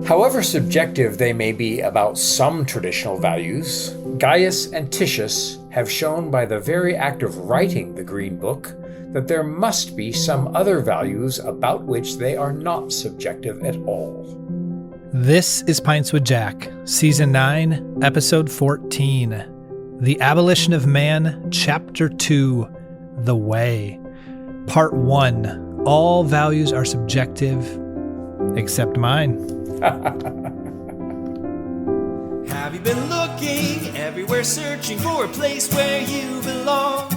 However subjective they may be about some traditional values, Gaius and Titius have shown by the very act of writing the Green Book that there must be some other values about which they are not subjective at all. This is Pints with Jack, Season 9, Episode 14, The Abolition of Man, Chapter 2, The Way. Part 1, All Values Are Subjective, Except Mine. Have you been looking everywhere, searching for a place where you belong?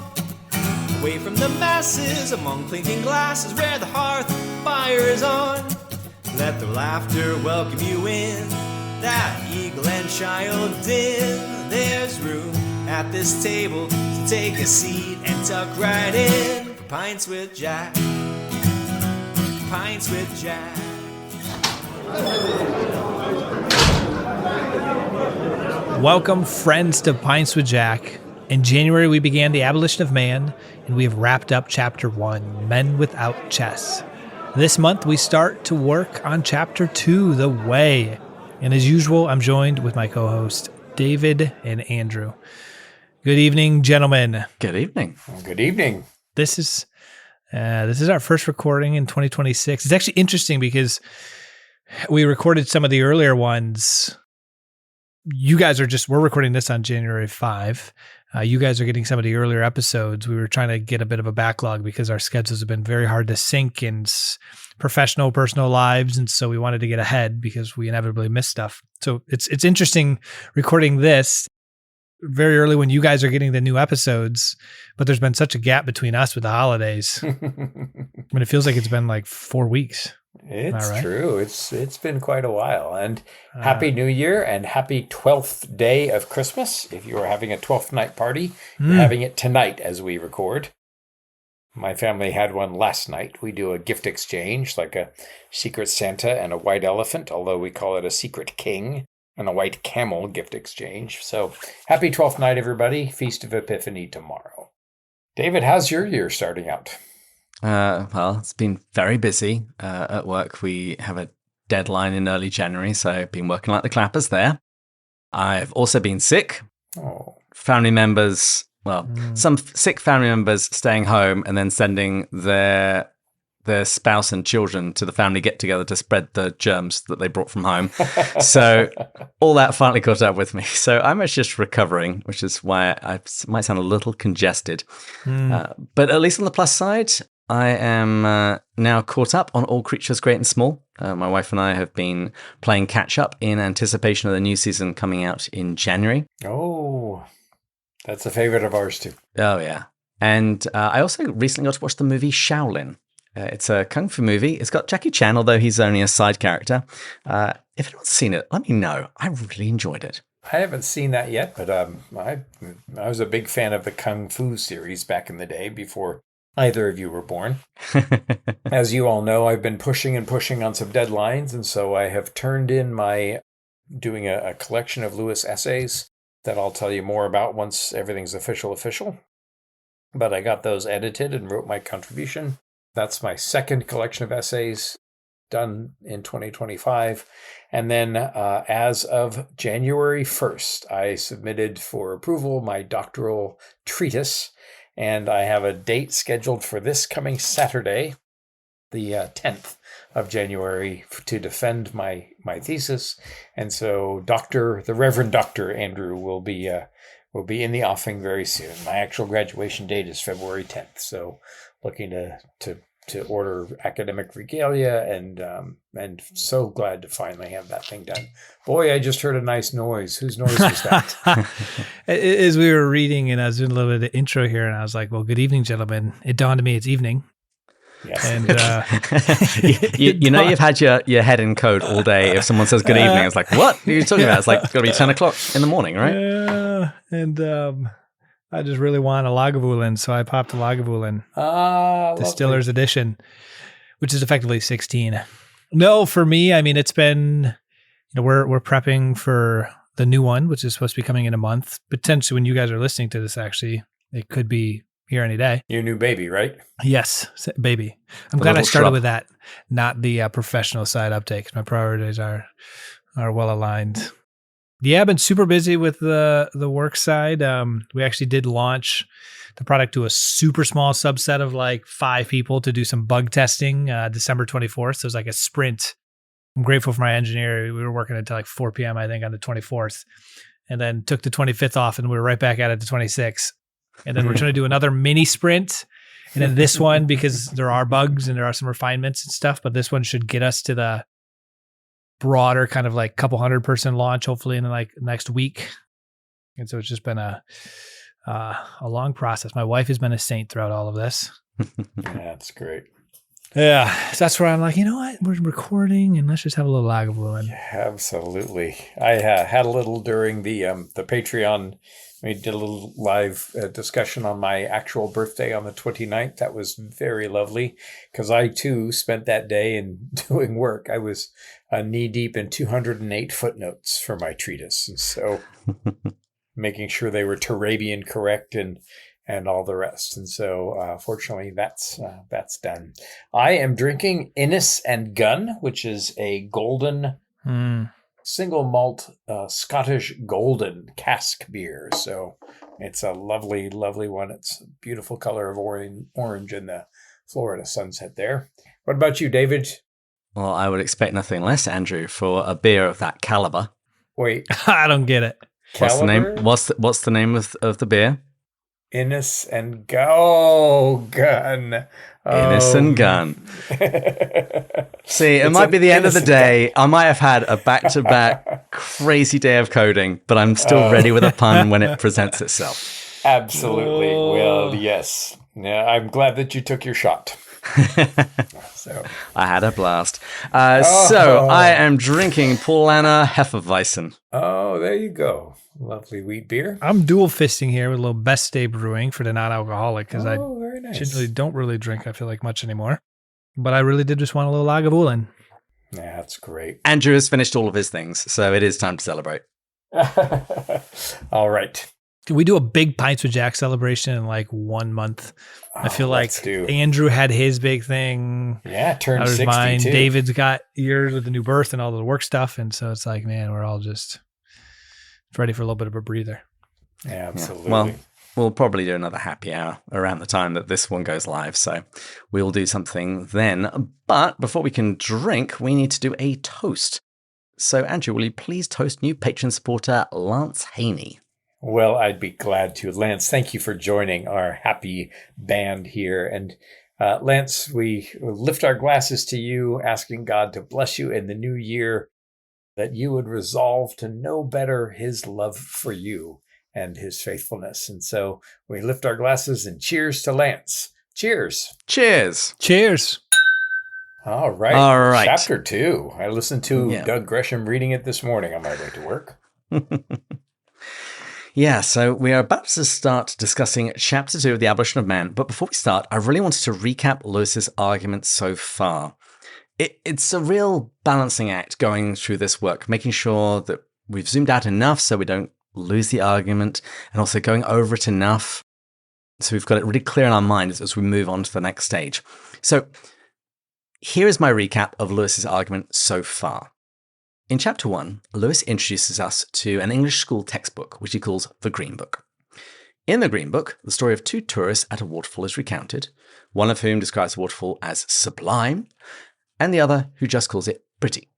Away from the masses, among clinking glasses, where the hearth fire is on. Let the laughter welcome you in, that eagle and child din. There's room at this table, so take a seat and tuck right in. Pints with Jack. Pints with Jack. Welcome, friends, to Pints with Jack. In January, we began The Abolition of Man, and we have wrapped up Chapter 1, Men Without Chess. This month, we start to work on Chapter 2, The Way. And as usual, I'm joined with my co-hosts, David and Andrew. Good evening, gentlemen. Good evening. Good evening. This is our first recording in 2026. It's actually interesting because we recorded some of the earlier ones. We're recording this on January 5. You guys are getting some of the earlier episodes. We were trying to get a bit of a backlog because our schedules have been very hard to sync in professional, personal lives. And so we wanted to get ahead because we inevitably miss stuff. So it's interesting recording this very early when you guys are getting the new episodes, but there's been such a gap between us with the holidays. I mean, it feels like it's been like 4 weeks. It's right? True. It's been quite a while. And Happy New Year and happy 12th day of Christmas. If you are having a 12th night party, you're having it tonight as we record. My family had one last night. We do a gift exchange, like a Secret Santa and a white elephant, although we call it a Secret King and a white camel gift exchange. So happy 12th night, everybody. Feast of Epiphany tomorrow. David, how's your year starting out? Well, it's been very busy at work. We have a deadline in early January, so I've been working like the clappers there. I've also been sick. Family members, some sick family members staying home and then sending their spouse and children to the family get-together to spread the germs that they brought from home. So all that finally caught up with me. So I'm actually just recovering, which is why I might sound a little congested. But at least on the plus side, I am now caught up on All Creatures Great and Small. My wife and I have been playing catch-up in anticipation of the new season coming out in January. Oh, that's a favorite of ours too. Oh, yeah. And I also recently got to watch the movie Shaolin. It's a kung fu movie. It's got Jackie Chan, although he's only a side character. If anyone's seen it, let me know. I really enjoyed it. I haven't seen that yet, but I was a big fan of the Kung Fu series back in the day before either of you were born. As you all know, I've been pushing on some deadlines, and so I have turned in doing a collection of Lewis essays that I'll tell you more about once everything's official. But I got those edited and wrote my contribution. That's my second collection of essays done in 2025. And then as of January 1st, I submitted for approval my doctoral treatise. And I have a date scheduled for this coming Saturday, the 10th of January, to defend my thesis. And so the Reverend Dr. Andrew will be in the offing very soon. My actual graduation date is February 10th. So looking to order academic regalia and so glad to finally have that thing done. Boy, I just heard a nice noise. Whose noise was that? As we were reading and I was doing a little bit of intro here and I was like, well, good evening, gentlemen. It dawned on me it's evening. Yes. And you know you've had your head in code all day. If someone says good evening, it's like, what are you talking about? It's like it's got to be 10 o'clock in the morning, right? Yeah. And I just really want a Lagavulin, so I popped a Lagavulin. Distiller's Edition, which is effectively 16. No, for me, I mean, it's been, we're prepping for the new one, which is supposed to be coming in a month. Potentially when you guys are listening to this, actually, it could be here any day. Your new baby, right? Yes, baby. I'm The glad I little started shrub. with that, not the professional side uptake. My priorities are well aligned. Yeah, I've been super busy with the work side. We actually did launch the product to a super small subset of like 5 people to do some bug testing December 24th. So it was like a sprint. I'm grateful for my engineer. We were working until like 4 p.m., I think, on the 24th, and then took the 25th off, and we were right back at it the 26th. And then we're trying to do another mini sprint. And then this one, because there are bugs and there are some refinements and stuff, but this one should get us to the broader kind of like couple 100-person launch, hopefully in like next week. And so it's just been a long process. My wife has been a saint throughout all of this. That's great. Yeah. So that's where I'm like, you know what? We're recording and let's just have a little Lagavulin. Absolutely. I had a little during the Patreon. We did a little live discussion on my actual birthday on the 29th. That was very lovely because I, too, spent that day in doing work. I was knee deep in 208 footnotes for my treatise. And so making sure they were Turabian correct and all the rest. And so, fortunately, that's done. I am drinking Innis and Gunn, which is a golden single malt Scottish golden cask beer. So it's a lovely, lovely one. It's a beautiful color of orange in the Florida sunset there. What about you, David? Well, I would expect nothing less, Andrew, for a beer of that caliber. Wait, I don't get it. What's the name? Caliber? What's the name of the beer? Innis and Gunn. Oh, Gunn. Innis and Gunn. See, it It's might an be the end of the innocent day. I might have had a back-to-back crazy day of coding, but I'm still ready with a pun when it presents itself. Absolutely. Oh. Well, yes. Yeah, I'm glad that you took your shot. So, I had a blast. So I am drinking Paulaner Hefeweizen. oh, there you go. Lovely wheat beer. I'm dual fisting here with a little Best Day Brewing for the non-alcoholic because I Oh, very nice. generally don't really drink, I feel like, much anymore. But I really did just want a little Lagavulin. Yeah, that's great. Andrew has finished all of his things, so it is time to celebrate. All right. Can we do a big Pints with Jack celebration in like 1 month? I feel like let's do. Andrew had his big thing. Yeah, That turned was 60 mine. too. David's got yours with the new birth and all the work stuff. And so it's like, man, we're all just ready for a little bit of a breather. Yeah, absolutely. Well, we'll probably do another happy hour around the time that this one goes live, so we'll do something then. But before we can drink, we need to do a toast. So, Andrew, will you please toast new patron supporter Lance Haney? Well, I'd be glad to. Lance, thank you for joining our happy band here. And Lance, we lift our glasses to you, asking God to bless you in the new year, that you would resolve to know better his love for you and his faithfulness. And so we lift our glasses and cheers to Lance. Cheers. Cheers. Cheers. All right. All right. Chapter 2. I listened to Yeah. Doug Gresham reading it this morning on my way to work. Yeah, so we are about to start discussing Chapter 2 of the Abolition of Man. But before we start, I really wanted to recap Lewis's argument so far. It's a real balancing act going through this work, making sure that we've zoomed out enough so we don't lose the argument, and also going over it enough so we've got it really clear in our minds as we move on to the next stage. So here is my recap of Lewis's argument so far. In Chapter 1, Lewis introduces us to an English school textbook, which he calls the Green Book. In the Green Book, the story of 2 tourists at a waterfall is recounted, one of whom describes the waterfall as sublime, and the other who just calls it pretty.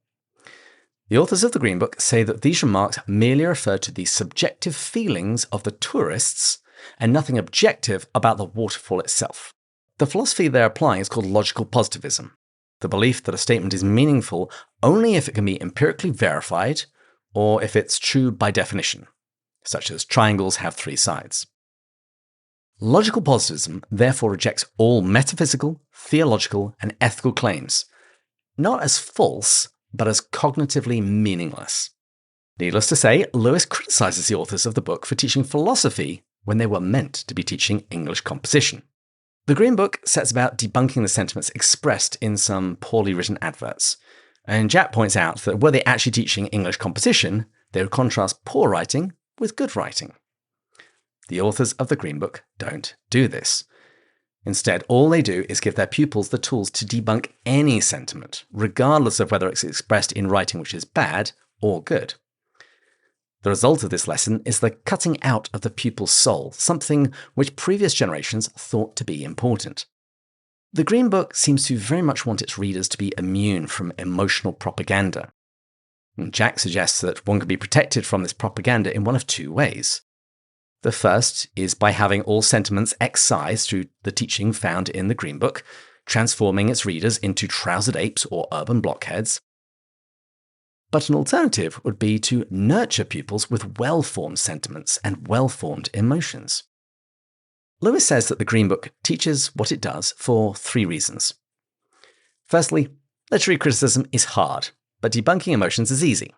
The authors of the Green Book say that these remarks merely refer to the subjective feelings of the tourists and nothing objective about the waterfall itself. The philosophy they're applying is called logical positivism, the belief that a statement is meaningful only if it can be empirically verified or if it's true by definition, such as triangles have 3 sides. Logical positivism therefore rejects all metaphysical, theological, and ethical claims, not as false, but as cognitively meaningless. Needless to say, Lewis criticizes the authors of the book for teaching philosophy when they were meant to be teaching English composition. The Green Book sets about debunking the sentiments expressed in some poorly written adverts, and Jack points out that were they actually teaching English composition, they would contrast poor writing with good writing. The authors of the Green Book don't do this. Instead, all they do is give their pupils the tools to debunk any sentiment, regardless of whether it's expressed in writing which is bad or good. The result of this lesson is the cutting out of the pupil's soul, something which previous generations thought to be important. The Green Book seems to very much want its readers to be immune from emotional propaganda. And Jack suggests that one can be protected from this propaganda in one of two ways. The first is by having all sentiments excised through the teaching found in the Green Book, transforming its readers into trousered apes or urban blockheads. But an alternative would be to nurture pupils with well-formed sentiments and well-formed emotions. Lewis says that the Green Book teaches what it does for three reasons. Firstly, literary criticism is hard, but debunking emotions is easy.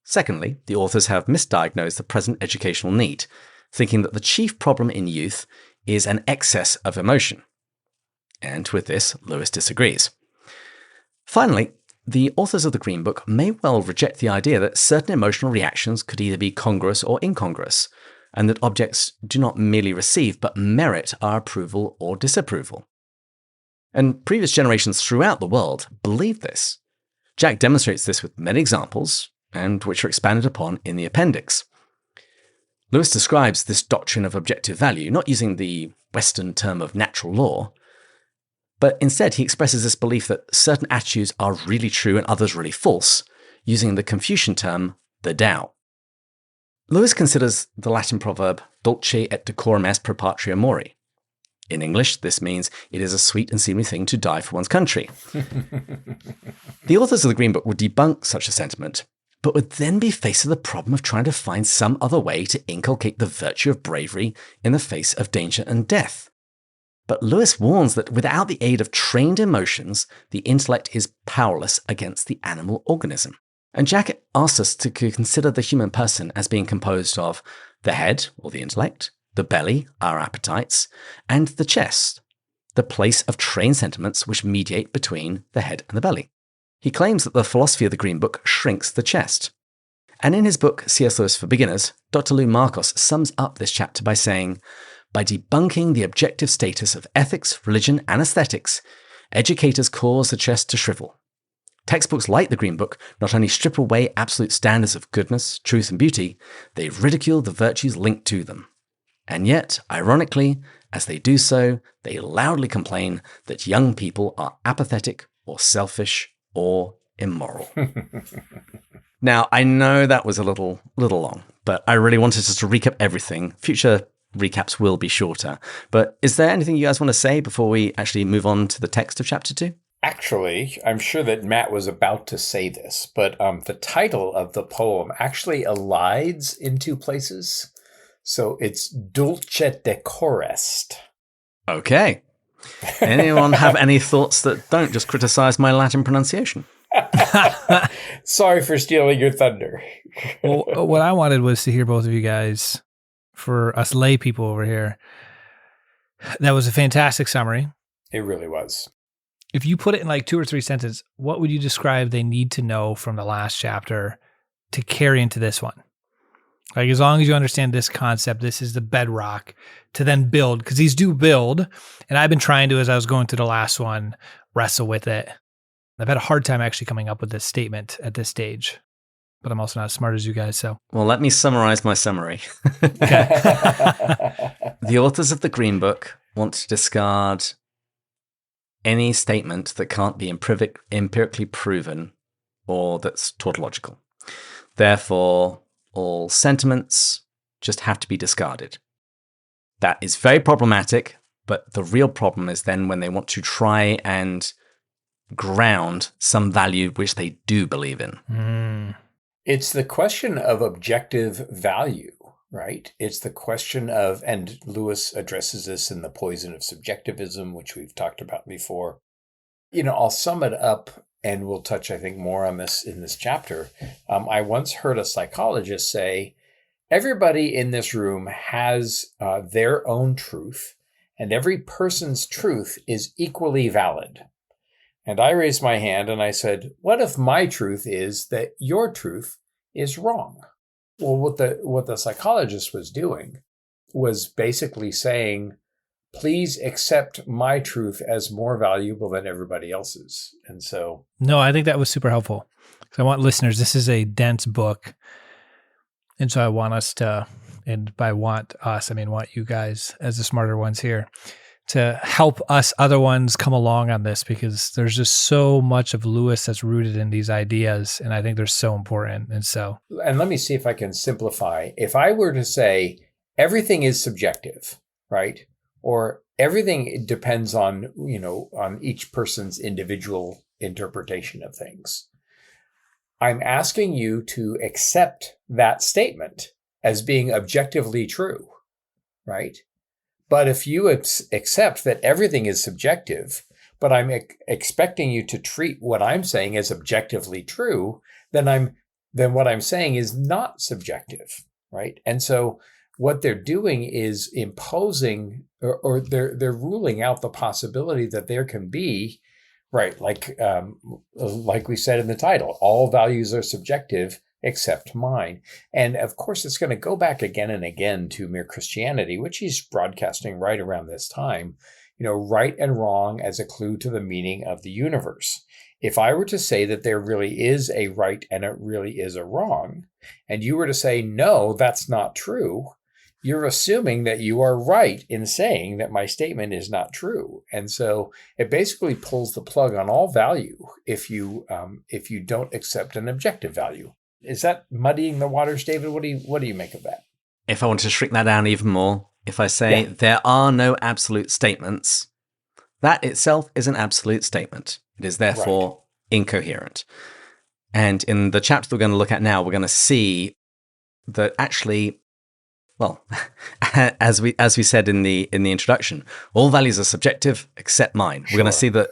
Secondly, the authors have misdiagnosed the present educational need, thinking that the chief problem in youth is an excess of emotion. And with this, Lewis disagrees. Finally, the authors of the Green Book may well reject the idea that certain emotional reactions could either be congruous or incongruous, and that objects do not merely receive but merit our approval or disapproval. And previous generations throughout the world believed this. Jack demonstrates this with many examples, and which are expanded upon in the appendix. Lewis describes this doctrine of objective value not using the Western term of natural law, but instead he expresses this belief that certain attitudes are really true and others really false, using the Confucian term, the Tao. Lewis considers the Latin proverb dulce et decorum est pro patria mori. In English, this means it is a sweet and seemly thing to die for one's country. The authors of the Green Book would debunk such a sentiment, but would then be faced with the problem of trying to find some other way to inculcate the virtue of bravery in the face of danger and death. But Lewis warns that without the aid of trained emotions, the intellect is powerless against the animal organism. And Jack asks us to consider the human person as being composed of the head, or the intellect, the belly, our appetites, and the chest, the place of trained sentiments which mediate between the head and the belly. He claims that the philosophy of the Green Book shrinks the chest. And in his book, C.S. Lewis for Beginners, Dr. Lou Marcos sums up this chapter by saying, by debunking the objective status of ethics, religion, and aesthetics, educators cause the chest to shrivel. Textbooks like the Green Book not only strip away absolute standards of goodness, truth, and beauty, they ridicule the virtues linked to them. And yet, ironically, as they do so, they loudly complain that young people are apathetic or selfish or immoral. Now, I know that was a little long, but I really wanted us to recap everything. Future recaps will be shorter. But is there anything you guys want to say before we actually move on to the text of chapter 2? Actually, I'm sure that Matt was about to say this, but the title of the poem actually elides in two places. So it's Dulce decor est. Okay. Anyone have any thoughts that don't just criticize my Latin pronunciation? Sorry for stealing your thunder. Well, what I wanted was to hear both of you guys, for us lay people over here. That was a fantastic summary. It really was. If you put it in like 2 or 3 sentences, what would you describe they need to know from the last chapter to carry into this one? Like, as long as you understand this concept, this is the bedrock to then build, because these do build. And I've been trying to, as I was going through the last one, wrestle with it. I've had a hard time actually coming up with this statement at this stage, but I'm also not as smart as you guys. So, well, let me summarize my summary. Okay. The authors of the Green Book want to discard any statement that can't be empirically proven or that's tautological. Therefore, all sentiments just have to be discarded. That is very problematic, but the real problem is then when they want to try and ground some value which they do believe in. It's the question of objective value, right? It's the question of, and Lewis addresses this in The Poison of Subjectivism, which we've talked about before. You know, I'll sum it up, and we'll touch, I think, more on this in this chapter. I once heard a psychologist say, everybody in this room has their own truth, and every person's truth is equally valid. And I raised my hand and I said, what if my truth is that your truth is wrong? Well, what the psychologist was doing was basically saying, please accept my truth as more valuable than everybody else's. And so... No, I think that was super helpful. Because I want listeners, this is a dense book. And so I want us to, and by want us, I mean want you guys as the smarter ones here, to help us other ones come along on this, because there's just so much of Lewis that's rooted in these ideas, and I think they're so important. And let me see if I can simplify. If I were to say everything is subjective, right? Or everything depends on, on each person's individual interpretation of things. I'm asking you to accept that statement as being objectively true, right? But if you accept that everything is subjective, but I'm expecting you to treat what I'm saying as objectively true, then what I'm saying is not subjective, right? And so what they're doing is imposing, or they're ruling out the possibility that there can be, right, like we said in the title, all values are subjective except mine. And of course, it's going to go back again and again to Mere Christianity, which he's broadcasting right around this time, right and wrong as a clue to the meaning of the universe. If I were to say that there really is a right and it really is a wrong, and you were to say, no, that's not true, you're assuming that you are right in saying that my statement is not true. And so it basically pulls the plug on all value if you don't accept an objective value. Is that muddying the waters, David? What do you make of that? If I want to shrink that down even more, if I say there are no absolute statements, that itself is an absolute statement. It is therefore incoherent. And in the chapter we're going to look at now, we're going to see that actually, well, as we said in the introduction, all values are subjective except mine. We're going to see that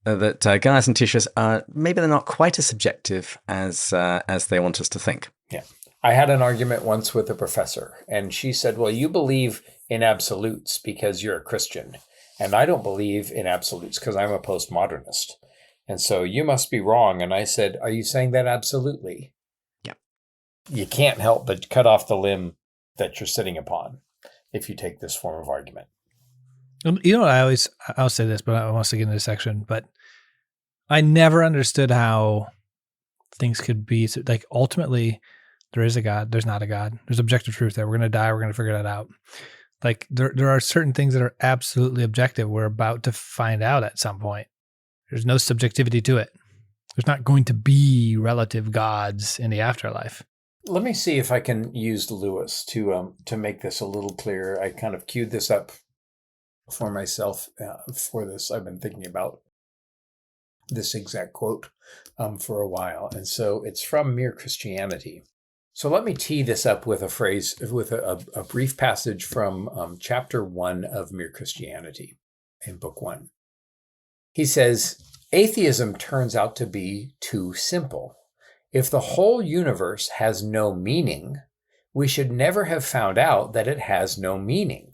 Gaius and Titius are, maybe they're not quite as subjective as they want us to think. Yeah. I had an argument once with a professor, and she said, well, you believe in absolutes because you're a Christian, and I don't believe in absolutes because I'm a postmodernist. And so you must be wrong. And I said, are you saying that absolutely? Yeah. You can't help but cut off the limb that you're sitting upon if you take this form of argument. I'll say this, but I want to get into this section, but I never understood how things could be like, ultimately there is a God, there's not a God, there's objective truth there. We're going to die. We're going to figure that out. Like there are certain things that are absolutely objective. We're about to find out at some point. There's no subjectivity to it. There's not going to be relative gods in the afterlife. Let me see if I can use Lewis to make this a little clearer. I kind of queued this up for myself for this. I've been thinking about this exact quote for a while. And so it's from Mere Christianity. So let me tee this up with a phrase, with a brief passage from chapter 1 of Mere Christianity in book 1. He says, atheism turns out to be too simple. If the whole universe has no meaning, we should never have found out that it has no meaning.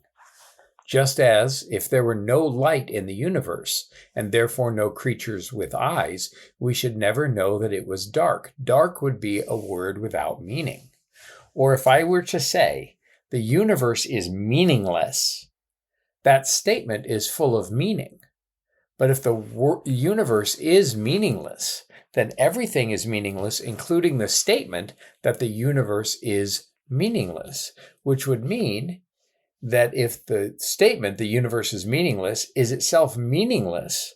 Just as if there were no light in the universe, and therefore no creatures with eyes, we should never know that it was dark. Dark would be a word without meaning. Or if I were to say, the universe is meaningless, that statement is full of meaning. But if the universe is meaningless, then everything is meaningless, including the statement that the universe is meaningless, which would mean that if the statement, the universe is meaningless, is itself meaningless,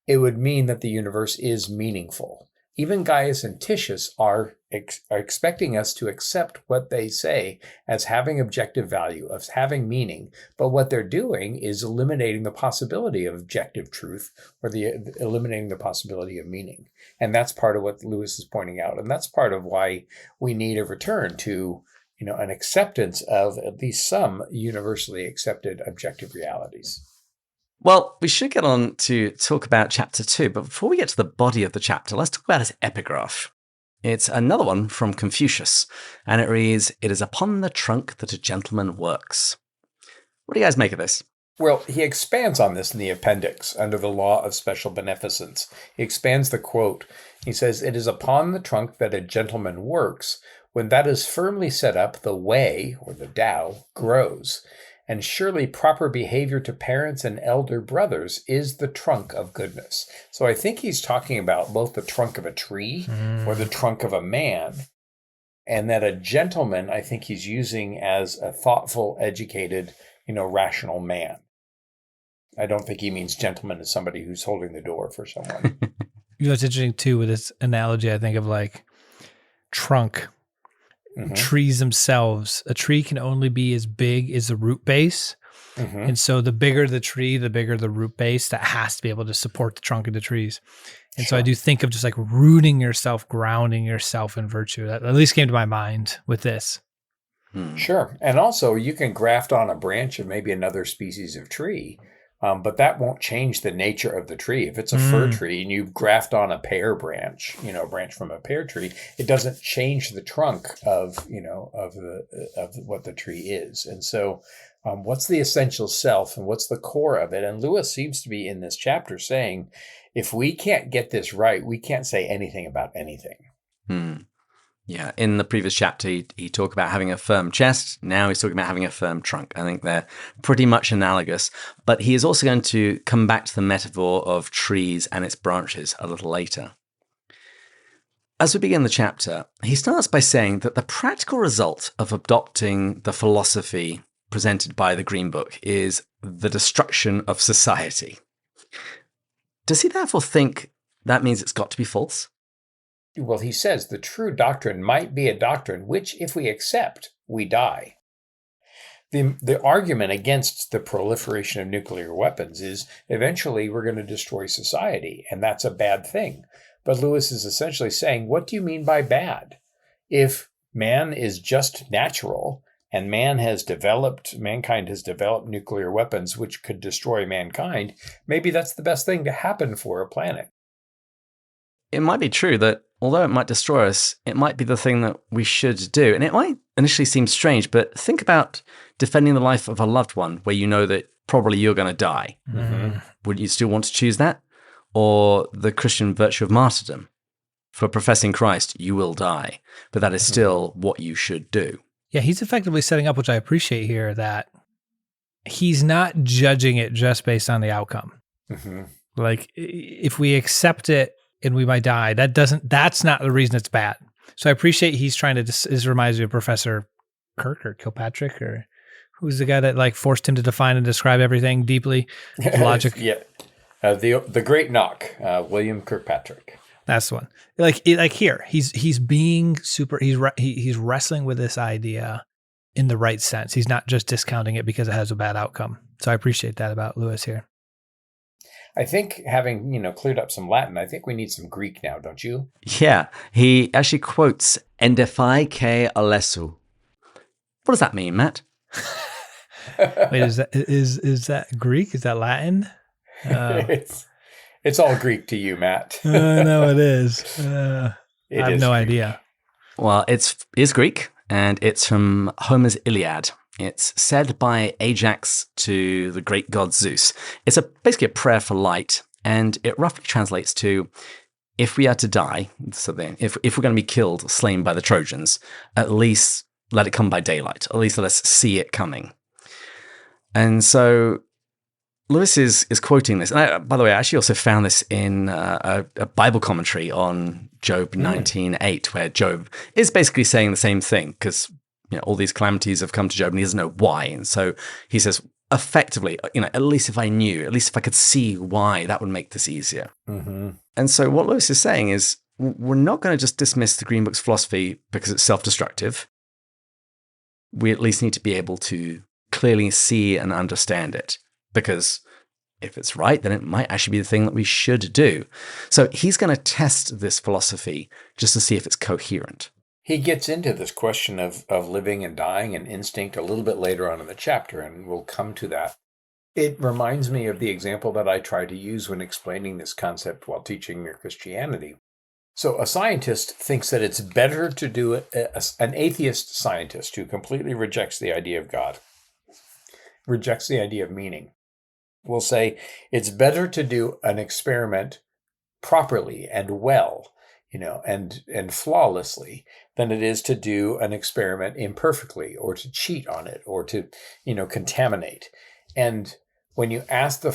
it would mean that the universe is meaningful. Even Gaius and Titius are expecting us to accept what they say as having objective value, as having meaning. But what they're doing is eliminating the possibility of objective truth, or eliminating the possibility of meaning. And that's part of what Lewis is pointing out. And that's part of why we need a return to an acceptance of at least some universally accepted objective realities. Well, we should get on to talk about chapter 2, but before we get to the body of the chapter, let's talk about his epigraph. It's another one from Confucius, and it reads, "It is upon the trunk that a gentleman works." What do you guys make of this? Well, he expands on this in the appendix under the law of special beneficence. He expands the quote. He says, "It is upon the trunk that a gentleman works," When that is firmly set up, the way, or the Tao, grows. And surely proper behavior to parents and elder brothers is the trunk of goodness. So I think he's talking about both the trunk of a tree or the trunk of a man. And that a gentleman, I think he's using as a thoughtful, educated, rational man. I don't think he means gentleman as somebody who's holding the door for someone. It's interesting too with this analogy, I think of like trunk. Trees themselves, a tree can only be as big as the root base. And so the bigger the tree, the bigger the root base that has to be able to support the trunk of the trees. And so I do think of just like rooting yourself, grounding yourself in virtue. That at least came to my mind with this. Sure. And also you can graft on a branch of maybe another species of tree. But that won't change the nature of the tree. If it's a fir tree and you graft on a pear branch, a branch from a pear tree, it doesn't change the trunk of what the tree is. And so, what's the essential self and what's the core of it? And Lewis seems to be in this chapter saying, if we can't get this right, we can't say anything about anything. Yeah, in the previous chapter, he talked about having a firm chest. Now he's talking about having a firm trunk. I think they're pretty much analogous. But he is also going to come back to the metaphor of trees and its branches a little later. As we begin the chapter, he starts by saying that the practical result of adopting the philosophy presented by the Green Book is the destruction of society. Does he therefore think that means it's got to be false? Well, he says the true doctrine might be a doctrine which, if we accept, we die. The argument against the proliferation of nuclear weapons is eventually we're going to destroy society, and that's a bad thing. But Lewis is essentially saying, what do you mean by bad? If man is just natural and mankind has developed nuclear weapons which could destroy mankind, maybe that's the best thing to happen for a planet. It might be true that although it might destroy us, it might be the thing that we should do. And it might initially seem strange, but think about defending the life of a loved one where you know that probably you're going to die. Would you still want to choose that? Or the Christian virtue of martyrdom? For professing Christ, you will die, but that is still what you should do. Yeah, he's effectively setting up, which I appreciate here, that he's not judging it just based on the outcome. Like, if we accept it, and we might die, that's not the reason it's bad. So I appreciate he's trying to, this reminds me of Professor Kirk or Kilpatrick, or who's the guy that like forced him to define and describe everything deeply, logic. The great knock, William Kirkpatrick. That's the one. Like here, he's being super, he's wrestling with this idea in the right sense. He's not just discounting it because it has a bad outcome. So I appreciate that about Lewis here. I think having, cleared up some Latin, I think we need some Greek now, don't you? Yeah, he actually quotes "endefai ke alesu." What does that mean, Matt? Wait, is that Greek? Is that Latin? It's all Greek to you, Matt. No, it is. I have no idea. Well, it's Greek, and it's from Homer's Iliad. It's said by Ajax to the great god Zeus. It's basically a prayer for light, and it roughly translates to, if we are to die, if we're going to be killed, slain by the Trojans, at least let it come by daylight. At least let us see it coming. And so Lewis is quoting this. And by the way, I actually also found this in a Bible commentary on Job 19:8, where Job is basically saying the same thing, because all these calamities have come to Job and he doesn't know why. And so he says, effectively, at least if I knew, at least if I could see why, that would make this easier. And so what Lewis is saying is, we're not going to just dismiss the Green Book's philosophy because it's self-destructive. We at least need to be able to clearly see and understand it, because if it's right, then it might actually be the thing that we should do. So he's going to test this philosophy just to see if it's coherent. He gets into this question of living and dying and instinct a little bit later on in the chapter, and we'll come to that. It reminds me of the example that I try to use when explaining this concept while teaching Mere Christianity. So a scientist thinks that it's better to do an atheist scientist who completely rejects the idea of God, rejects the idea of meaning, will say it's better to do an experiment properly and well and flawlessly than it is to do an experiment imperfectly or to cheat on it or to, contaminate. And when you ask the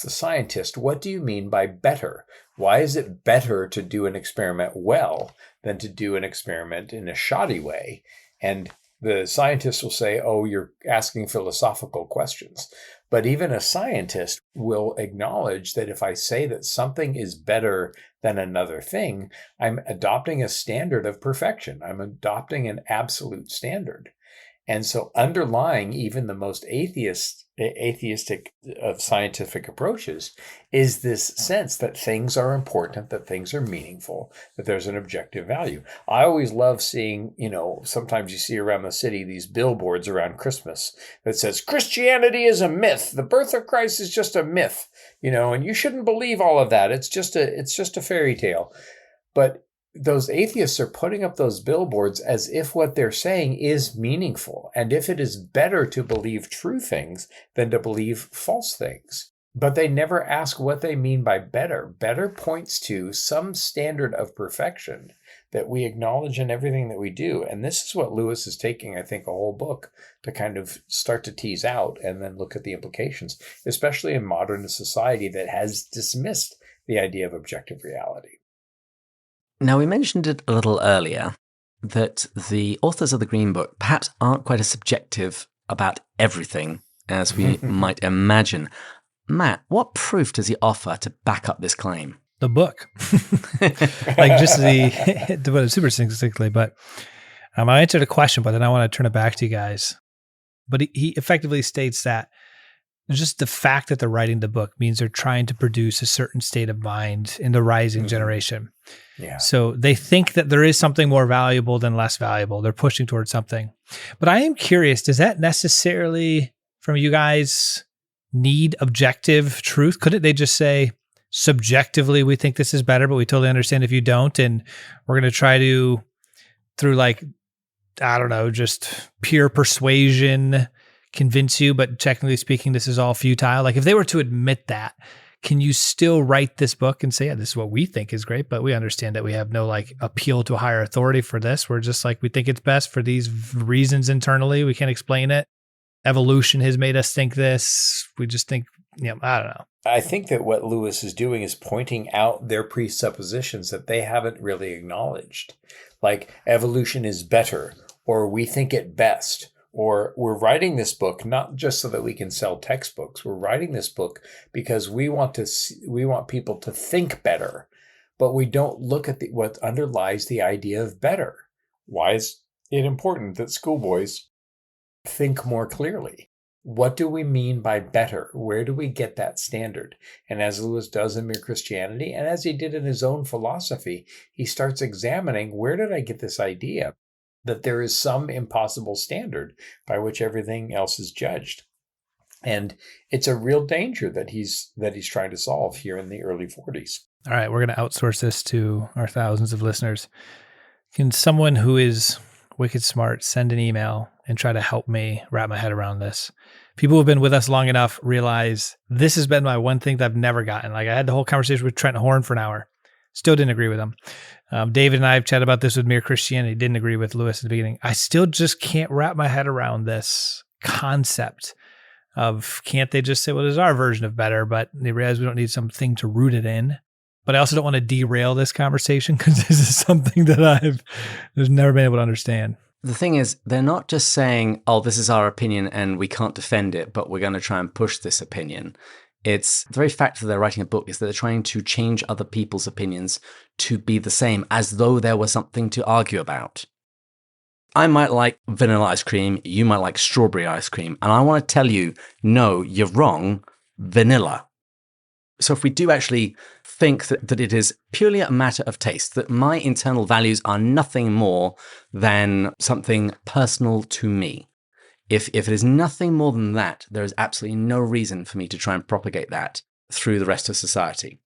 scientist, what do you mean by better? Why is it better to do an experiment well than to do an experiment in a shoddy way? And the scientist will say, oh, you're asking philosophical questions. But even a scientist will acknowledge that if I say that something is better than another thing, I'm adopting a standard of perfection. I'm adopting an absolute standard. And so underlying even the most atheistic of scientific approaches is this sense that things are important, that things are meaningful, that there's an objective value. I always love seeing, sometimes you see around the city these billboards around Christmas that says, Christianity is a myth. The birth of Christ is just a myth, and you shouldn't believe all of that. It's just a fairy tale. But those atheists are putting up those billboards as if what they're saying is meaningful, and if it is better to believe true things than to believe false things. But they never ask what they mean by better. Better points to some standard of perfection that we acknowledge in everything that we do. And this is what Lewis is taking, I think, a whole book to kind of start to tease out and then look at the implications, especially in modern society that has dismissed the idea of objective reality. Now, we mentioned it a little earlier that the authors of the Green Book perhaps aren't quite as subjective about everything as we might imagine. Matt, what proof does he offer to back up this claim? The book. Like just to put it super succinctly, but I answered a question, but then I want to turn it back to you guys. But he effectively states that just the fact that they're writing the book means they're trying to produce a certain state of mind in the rising generation. Yeah. So they think that there is something more valuable than less valuable. They're pushing towards something. But I am curious, does that necessarily, from you guys, need objective truth? Couldn't they just say, subjectively, we think this is better, but we totally understand if you don't, and we're going to try to, through just pure persuasion, convince you, but technically speaking, this is all futile. Like if they were to admit that, can you still write this book and say, yeah, this is what we think is great, but we understand that we have no appeal to a higher authority for this. We're just we think it's best for these reasons internally. We can't explain it. Evolution has made us think this. We just think, I don't know. I think that what Lewis is doing is pointing out their presuppositions that they haven't really acknowledged. Like evolution is better, or we think it best. Or we're writing this book not just so that we can sell textbooks. We're writing this book because we want people to think better, but we don't look at what underlies the idea of better. Why is it important that schoolboys think more clearly? What do we mean by better? Where do we get that standard? And as Lewis does in Mere Christianity, and as he did in his own philosophy, he starts examining, where did I get this idea that there is some impossible standard by which everything else is judged? And it's a real danger that he's trying to solve here in the early 40s. All right, we're going to outsource this to our thousands of listeners. Can someone who is wicked smart send an email and try to help me wrap my head around this? People who have been with us long enough realize this has been my one thing that I've never gotten. I had the whole conversation with Trent Horn for an hour. Still didn't agree with him. David and I have chatted about this with Mere Christianity. Didn't agree with Lewis at the beginning. I still just can't wrap my head around this concept of, can't they just say, well, this is our version of better, but they realize we don't need something to root it in. But I also don't want to derail this conversation because this is something that I've never been able to understand. The thing is, they're not just saying, oh, this is our opinion and we can't defend it, but we're going to try and push this opinion. It's the very fact that they're writing a book is that they're trying to change other people's opinions to be the same, as though there was something to argue about. I might like vanilla ice cream, you might like strawberry ice cream, and I want to tell you, no, you're wrong, vanilla. So if we do actually think that it is purely a matter of taste, that my internal values are nothing more than something personal to me, if it is nothing more than that, there is absolutely no reason for me to try and propagate that through the rest of society.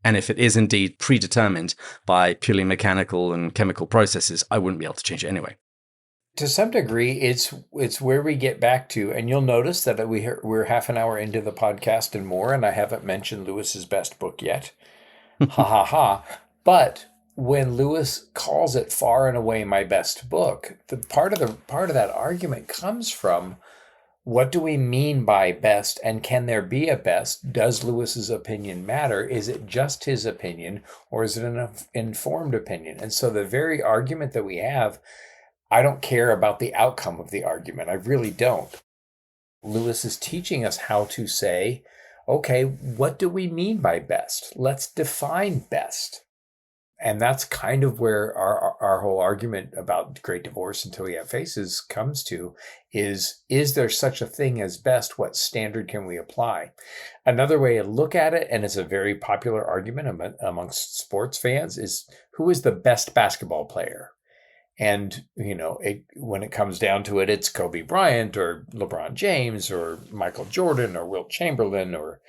And if it is indeed predetermined by purely mechanical and chemical processes, I wouldn't be able to change it anyway. To some degree, it's where we get back to, and you'll notice that we're half an hour into the podcast and more, and I haven't mentioned Lewis's best book yet. Ha ha ha. But when Lewis calls it far and away my best book, the part of that argument comes from, what do we mean by best, and can there be a best? Does Lewis's opinion matter? Is it just his opinion, or is it an informed opinion? And so the very argument that we have, I don't care about the outcome of the argument. I really don't. Lewis is teaching us how to say, okay, what do we mean by best? Let's define best. And that's kind of where our whole argument about Great Divorce Until We Have Faces comes to, is there such a thing as best? What standard can we apply? Another way to look at it, and it's a very popular argument amongst sports fans, is who is the best basketball player? And, when it comes down to it, it's Kobe Bryant or LeBron James or Michael Jordan or Wilt Chamberlain or,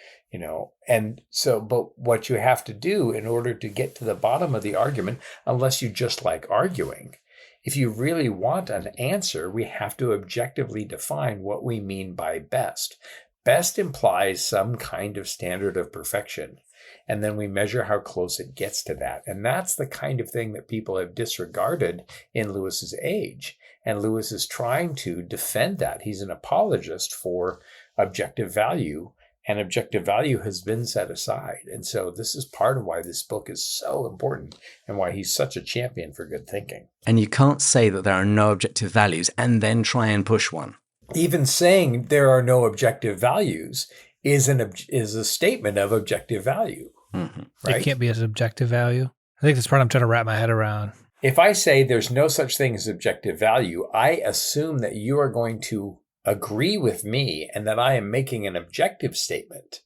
and so, but what you have to do in order to get to the bottom of the argument, unless you just like arguing, if you really want an answer, we have to objectively define what we mean by best. Best implies some kind of standard of perfection. And then we measure how close it gets to that. And that's the kind of thing that people have disregarded in Lewis's age. And Lewis is trying to defend that. He's an apologist for objective value, and objective value has been set aside. And so this is part of why this book is so important and why he's such a champion for good thinking. And you can't say that there are no objective values and then try and push one. Even saying there are no objective values is a statement of objective value. Mm-hmm. Right? It can't be an objective value. I think that's part I'm trying to wrap my head around. If I say there's no such thing as objective value, I assume that you are going to agree with me and that I am making an objective statement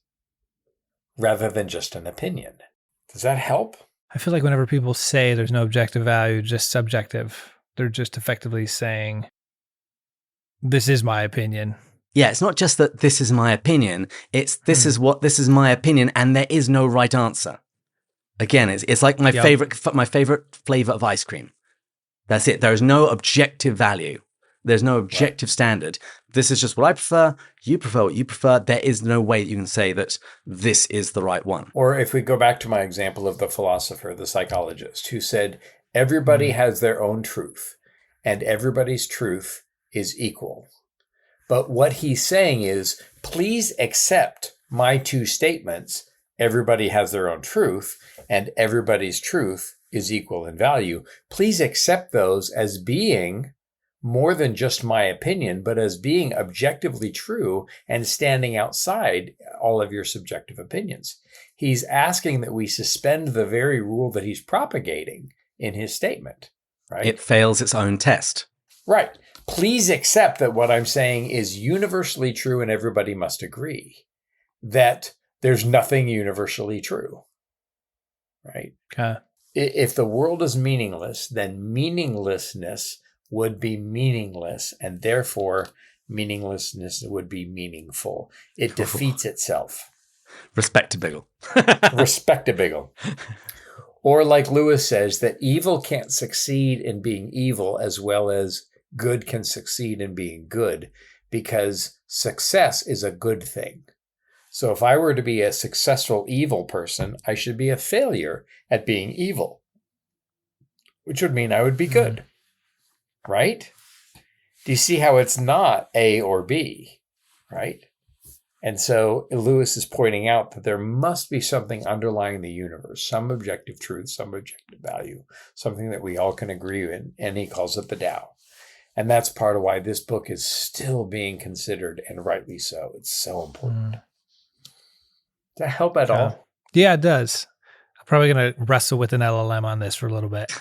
rather than just an opinion. Does that help? I feel like whenever people say there's no objective value, just subjective, they're just effectively saying, this is my opinion. Yeah, it's not just that this is my opinion. It's this is my opinion, and there is no right answer. Again, it's like my favorite flavor of ice cream. That's it. There is no objective value. There's no objective standard. This is just what I prefer. You prefer what you prefer. There is no way that you can say that this is the right one. Or if we go back to my example of the philosopher, the psychologist, who said everybody has their own truth, and everybody's truth is equal. But what he's saying is, please accept my two statements. Everybody has their own truth, and everybody's truth is equal in value. Please accept those as being more than just my opinion, but as being objectively true and standing outside all of your subjective opinions. He's asking that we suspend the very rule that he's propagating in his statement, right? It fails its own test. Right. Please accept that what I'm saying is universally true and everybody must agree that there's nothing universally true, right? Okay. If the world is meaningless, then meaninglessness would be meaningless, and therefore meaninglessness would be meaningful. It defeats itself. Respectable. Respectable. Or like Lewis says, that evil can't succeed in being evil as well as good can succeed in being good, because success is a good thing. So if I were to be a successful evil person, I should be a failure at being evil, which would mean I would be good, right? Do you see how it's not A or B, right? And so Lewis is pointing out that there must be something underlying the universe, some objective truth, some objective value, something that we all can agree in, and he calls it the Tao. And that's part of why this book is still being considered, and rightly so. It's so important. Does that help at all? Yeah, it does. I'm probably going to wrestle with an LLM on this for a little bit.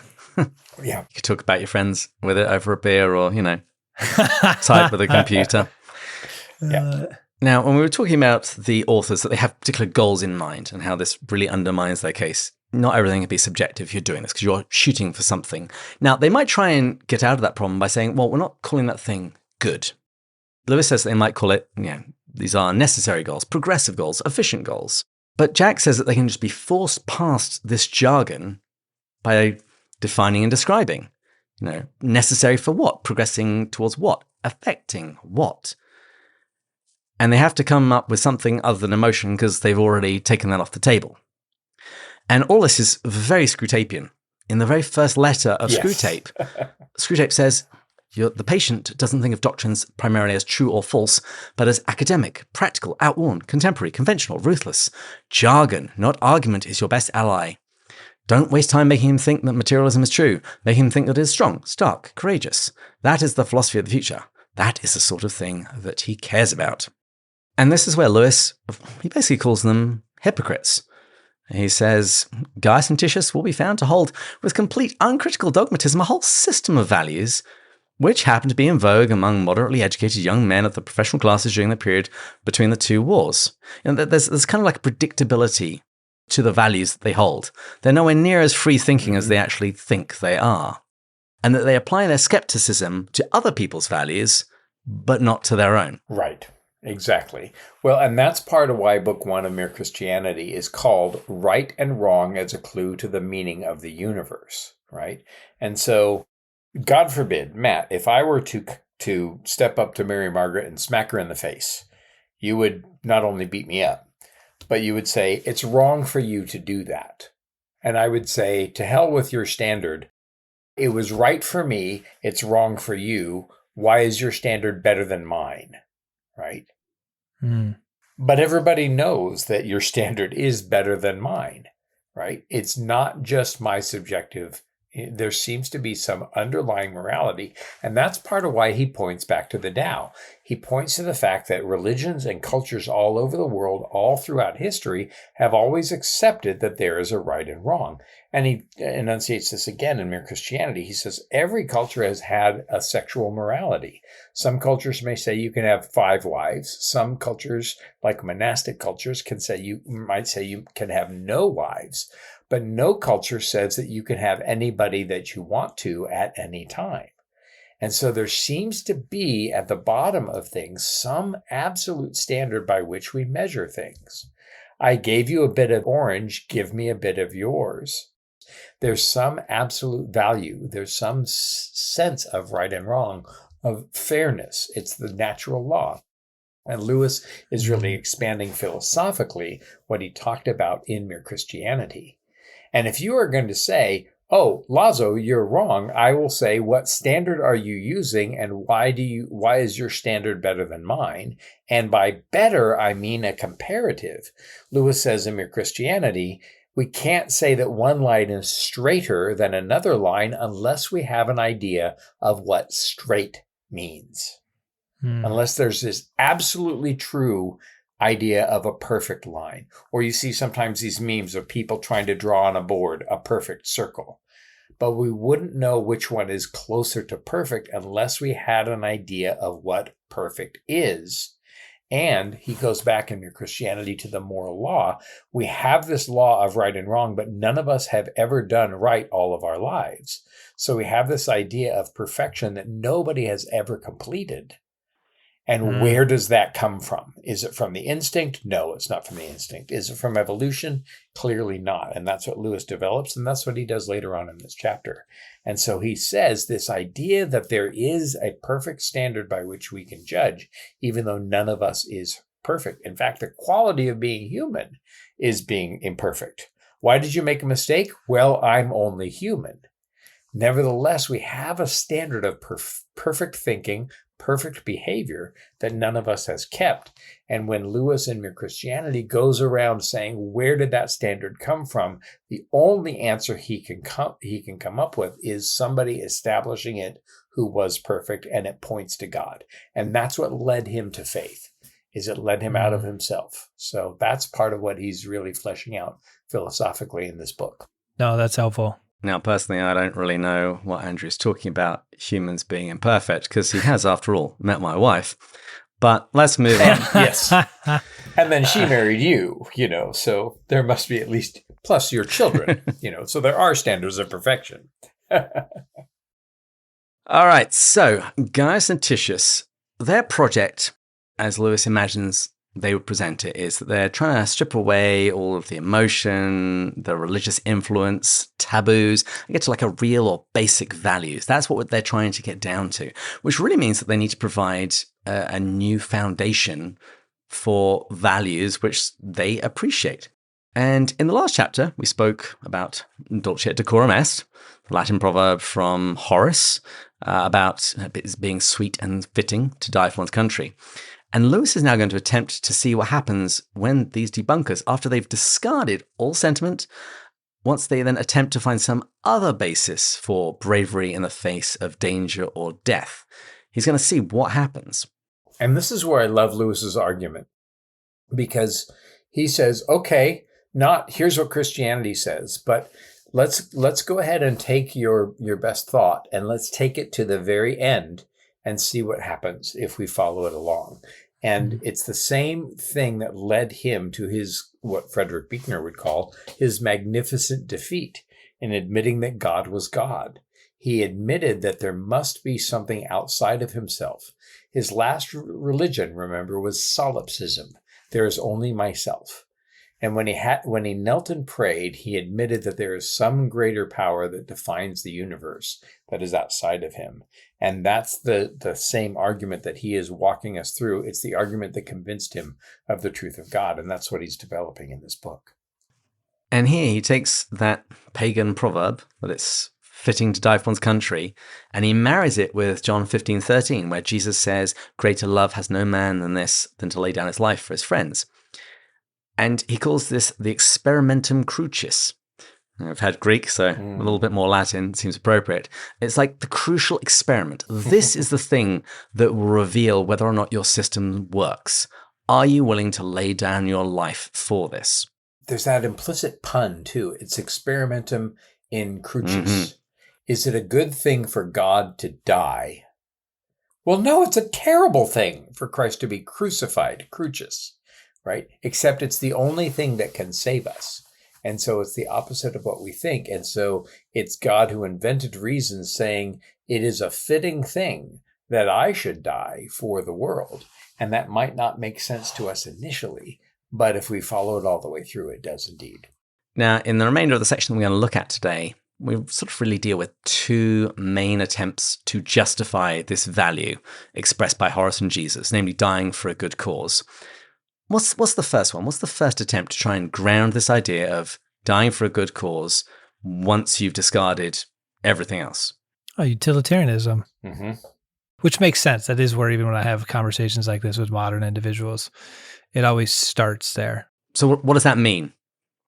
Yeah. You could talk about your friends with it over a beer or, type with a computer. Yeah. Now, when we were talking about the authors, that they have particular goals in mind and how this really undermines their case, not everything can be subjective if you're doing this because you're shooting for something. Now, they might try and get out of that problem by saying, well, we're not calling that thing good. Lewis says that they might call it, these are necessary goals, progressive goals, efficient goals. But Jack says that they can just be forced past this jargon by defining and describing. Necessary for what? Progressing towards what? Affecting what? And they have to come up with something other than emotion because they've already taken that off the table. And all this is very Screwtapian in the very first letter of Yes. Screwtape. Screwtape says, the patient doesn't think of doctrines primarily as true or false, but as academic, practical, outworn, contemporary, conventional, ruthless. Jargon, not argument, is your best ally. Don't waste time making him think that materialism is true. Make him think that it is strong, stark, courageous. That is the philosophy of the future. That is the sort of thing that he cares about. And this is where Lewis, he basically calls them hypocrites. He says, Gaius and Titius will be found to hold with complete uncritical dogmatism a whole system of values which happened to be in vogue among moderately educated young men of the professional classes during the period between the two wars. And there's kind of like a predictability to the values that they hold. They're nowhere near as free-thinking as they actually think they are. And that they apply their skepticism to other people's values, but not to their own. Right. Exactly. Well, and that's part of why Book 1 of Mere Christianity is called Right and Wrong as a Clue to the Meaning of the Universe, right? And so, God forbid, Matt, if I were to step up to Mary Margaret and smack her in the face, you would not only beat me up, but you would say, it's wrong for you to do that. And I would say, to hell with your standard. It was right for me. It's wrong for you. Why is your standard better than mine? Right? But everybody knows that your standard is better than mine, right? It's not just my subjective. There seems to be some underlying morality, and that's part of why he points back to the Tao. He points to the fact that religions and cultures all over the world, all throughout history, have always accepted that there is a right and wrong. And he enunciates this again in Mere Christianity. He says every culture has had a sexual morality. Some cultures may say you can have 5 wives. Some cultures, like monastic cultures, might say you can have no wives. But no culture says that you can have anybody that you want to at any time. And so there seems to be at the bottom of things some absolute standard by which we measure things. I gave you a bit of orange, give me a bit of yours. There's some absolute value. There's some sense of right and wrong, of fairness. It's the natural law. And Lewis is really expanding philosophically what he talked about in Mere Christianity. And if you are going to say, oh, Lazo, you're wrong, I will say, what standard are you using and why is your standard better than mine? And by better, I mean a comparative. Lewis says in Mere Christianity, we can't say that one line is straighter than another line unless we have an idea of what straight means. Unless there's this absolutely true idea of a perfect line. Or you see sometimes these memes of people trying to draw on a board a perfect circle. But we wouldn't know which one is closer to perfect unless we had an idea of what perfect is. And he goes back in Mere Christianity to the moral law. We have this law of right and wrong, but none of us have ever done right all of our lives. So we have this idea of perfection that nobody has ever completed. And where does that come from? Is it from the instinct? No, it's not from the instinct. Is it from evolution? Clearly not. And that's what Lewis develops, and that's what he does later on in this chapter. And so he says this idea that there is a perfect standard by which we can judge, even though none of us is perfect. In fact, the quality of being human is being imperfect. Why did you make a mistake? Well, I'm only human. Nevertheless, we have a standard of perfect thinking, perfect behavior that none of us has kept. And when Lewis in Mere Christianity goes around saying, where did that standard come from? The only answer he can come up with is somebody establishing it who was perfect, and it points to God. And that's what led him to faith, is it led him out of himself. So that's part of what he's really fleshing out philosophically in this book. No, that's helpful. Now, personally, I don't really know what Andrew's talking about, humans being imperfect, because he has, after all, met my wife. But let's move on. Yes. And then she married you, so there must be at least, plus your children, so there are standards of perfection. All right. So Gaius and Titius, their project, as Lewis imagines they would present it, is that they're trying to strip away all of the emotion, the religious influence, taboos, and get to like a real or basic values. That's what they're trying to get down to, which really means that they need to provide a new foundation for values which they appreciate. And in the last chapter, we spoke about dulce et decorum est, the Latin proverb from Horace, about it being sweet and fitting to die for one's country. And Lewis is now going to attempt to see what happens when these debunkers, after they've discarded all sentiment, once they then attempt to find some other basis for bravery in the face of danger or death. He's going to see what happens. And this is where I love Lewis's argument, because he says, okay, here's what Christianity says, but let's go ahead and take your best thought and let's take it to the very end and see what happens if we follow it along. And it's the same thing that led him to his, what Frederick Buechner would call, his magnificent defeat in admitting that God was God. He admitted that there must be something outside of himself. His last religion, remember, was solipsism. There is only myself. And when he knelt and prayed, he admitted that there is some greater power that defines the universe that is outside of him. And that's the same argument that he is walking us through. It's the argument that convinced him of the truth of God. And that's what he's developing in this book. And here he takes that pagan proverb that it's fitting to die for one's country, and he marries it with John 15:13, where Jesus says, greater love has no man than this, than to lay down his life for his friends. And he calls this the experimentum crucis. I've had Greek, so a little bit more Latin seems appropriate. It's like the crucial experiment. This is the thing that will reveal whether or not your system works. Are you willing to lay down your life for this? There's that implicit pun, too. It's experimentum in crucis. Is it a good thing for God to die? Well, no, it's a terrible thing for Christ to be crucified, crucis, right? Except it's the only thing that can save us. And so it's the opposite of what we think. And so it's God who invented reason saying it is a fitting thing that I should die for the world. And that might not make sense to us initially, but if we follow it all the way through, it does indeed. Now, in the remainder of the section we're going to look at today, we sort of really deal with two main attempts to justify this value expressed by Horace and Jesus, namely dying for a good cause. What's the first one? What's the first attempt to try and ground this idea of dying for a good cause once you've discarded everything else? Oh, utilitarianism. Mm-hmm. Which makes sense. That is where, even when I have conversations like this with modern individuals, it always starts there. So what does that mean?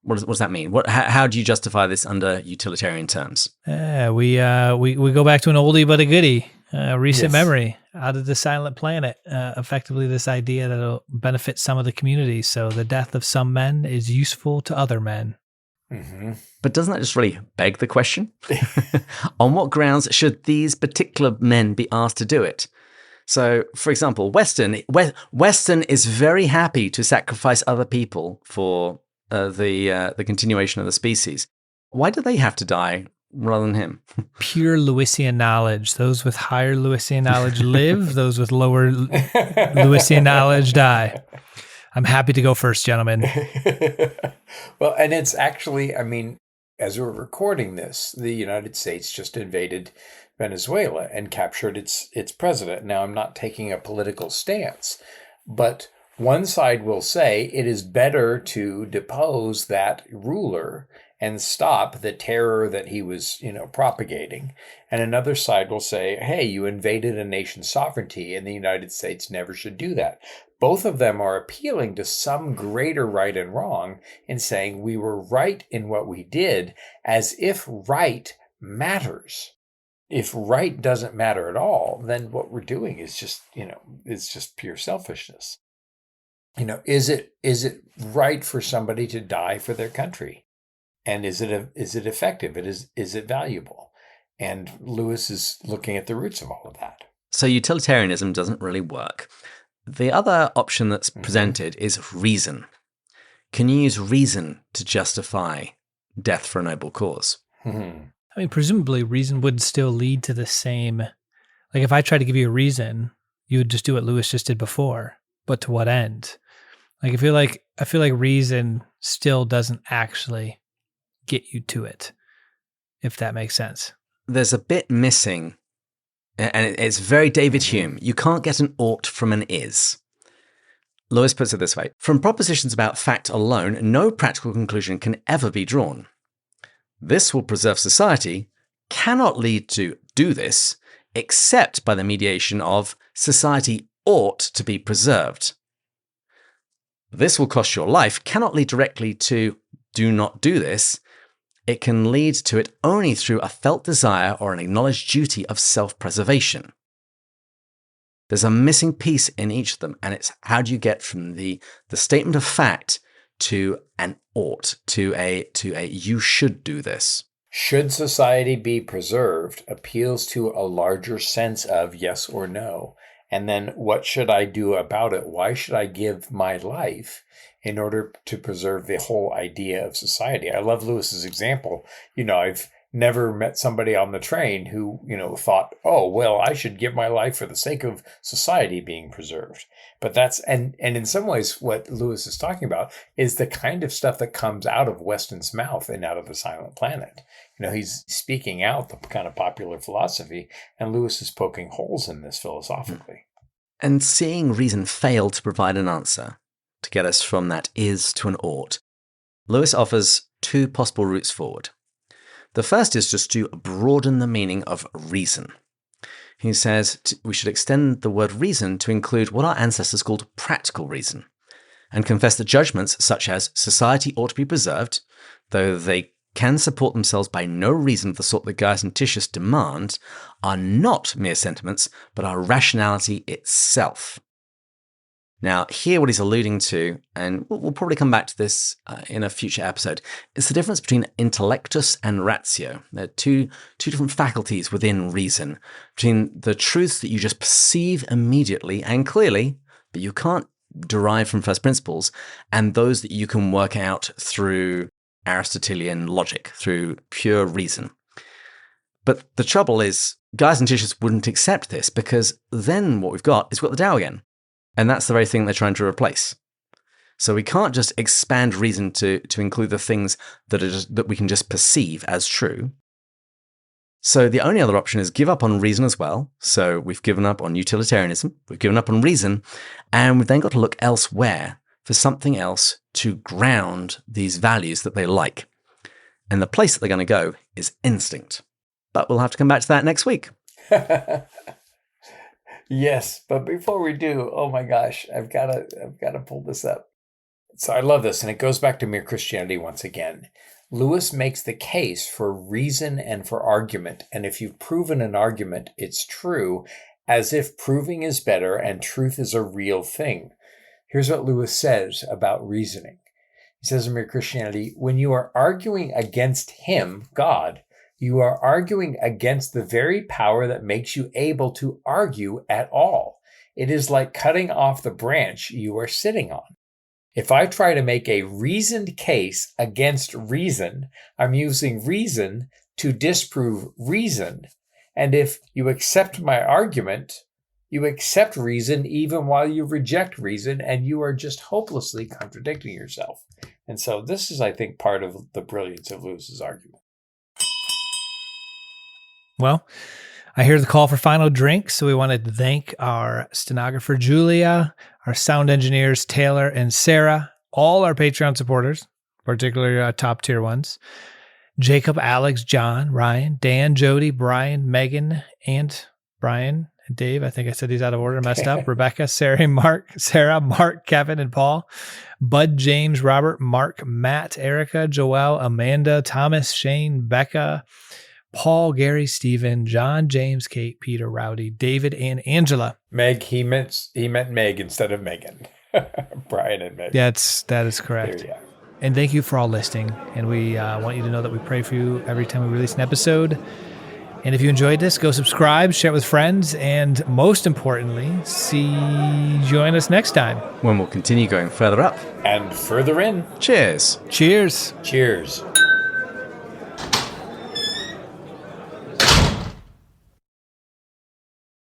What does that mean? How do you justify this under utilitarian terms? We go back to an oldie but a goodie, recent memory, Out of the Silent Planet. Effectively, this idea that it'll benefit some of the community. So the death of some men is useful to other men. Mm-hmm. But doesn't that just really beg the question? On what grounds should these particular men be asked to do it? So, for example, Weston is very happy to sacrifice other people for the continuation of the species. Why do they have to die rather than him? Pure Lewisian knowledge. Those with higher Lewisian knowledge live. Those with lower Lewisian knowledge die. I'm happy to go first, gentlemen. Well, and it's actually, I mean, as we're recording this, the United States just invaded Venezuela and captured its president. Now, I'm not taking a political stance, but one side will say it is better to depose that ruler and stop the terror that he was, propagating. And another side will say, hey, you invaded a nation's sovereignty and the United States never should do that. Both of them are appealing to some greater right and wrong in saying we were right in what we did, as if right matters. If right doesn't matter at all, then what we're doing is just, it's just pure selfishness. Is it right for somebody to die for their country? And is it effective? Is it valuable? And Lewis is looking at the roots of all of that. So utilitarianism doesn't really work. The other option that's presented is reason. Can you use reason to justify death for a noble cause? I mean, presumably reason would still lead to the same. Like if I tried to give you a reason, you would just do what Lewis just did before. But to what end? Like I feel like reason still doesn't actually get you to it, if that makes sense. There's a bit missing, and it's very David Hume. You can't get an ought from an is. Lewis puts it this way: from propositions about fact alone, no practical conclusion can ever be drawn. This will preserve society cannot lead to do this, except by the mediation of society ought to be preserved. This will cost your life cannot lead directly to do not do this. It can lead to it only through a felt desire or an acknowledged duty of self-preservation. There's a missing piece in each of them, and it's how do you get from the statement of fact to an ought, to a you should do this. Should society be preserved appeals to a larger sense of yes or no. And then what should I do about it? Why should I give my life in order to preserve the whole idea of society? I love Lewis's example. I've never met somebody on the train who, thought, oh, well, I should give my life for the sake of society being preserved. But that's, and in some ways, what Lewis is talking about is the kind of stuff that comes out of Weston's mouth and out of The Silent Planet. He's speaking out the kind of popular philosophy, and Lewis is poking holes in this philosophically. And seeing reason fail to provide an answer to get us from that is to an ought, Lewis offers two possible routes forward. The first is just to broaden the meaning of reason. He says we should extend the word reason to include what our ancestors called practical reason, and confess that judgments such as society ought to be preserved, though they can support themselves by no reason of the sort that Gaius and Titius demand, are not mere sentiments, but are rationality itself. Now, here what he's alluding to, and we'll probably come back to this in a future episode, is the difference between intellectus and ratio. They're two different faculties within reason, between the truths that you just perceive immediately and clearly, but you can't derive from first principles, and those that you can work out through Aristotelian logic, through pure reason. But the trouble is, Gaius and Titius wouldn't accept this, because then what we've got the Tao again. And that's the very thing they're trying to replace. So we can't just expand reason to include the things that we can just perceive as true. So the only other option is give up on reason as well. So we've given up on utilitarianism, we've given up on reason, and we've then got to look elsewhere for something else to ground these values that they like. And the place that they're going to go is instinct. But we'll have to come back to that next week. Yes, but before we do, oh my gosh, I've got to pull this up. So I love this, and it goes back to Mere Christianity once again. Lewis makes the case for reason and for argument, and if you've proven an argument, it's true, as if proving is better and truth is a real thing. Here's what Lewis says about reasoning. He says in Mere Christianity, when you are arguing against him, God, you are arguing against the very power that makes you able to argue at all. It is like cutting off the branch you are sitting on. If I try to make a reasoned case against reason, I'm using reason to disprove reason. And if you accept my argument, you accept reason even while you reject reason, and you are just hopelessly contradicting yourself. And so this is, I think, part of the brilliance of Lewis's argument. Well, I hear the call for final drink, so we wanted to thank our stenographer, Julia, our sound engineers, Taylor and Sarah, all our Patreon supporters, particularly our top tier ones, Jacob, Alex, John, Ryan, Dan, Jody, Brian, Megan, and Brian, and Dave. I think I said these out of order, messed up. Rebecca, Sarah, Mark, Kevin, and Paul, Bud, James, Robert, Mark, Matt, Erica, Joelle, Amanda, Thomas, Shane, Becca, Paul, Gary, Stephen, John, James, Kate, Peter, Rowdy, David, and Angela. Meg, he meant Meg instead of Megan. Brian and Meg. That is correct. And thank you for all listening. And we want you to know that we pray for you every time we release an episode. And if you enjoyed this, go subscribe, share it with friends, and most importantly, join us next time, when we'll continue going further up and further in. Cheers. Cheers. Cheers.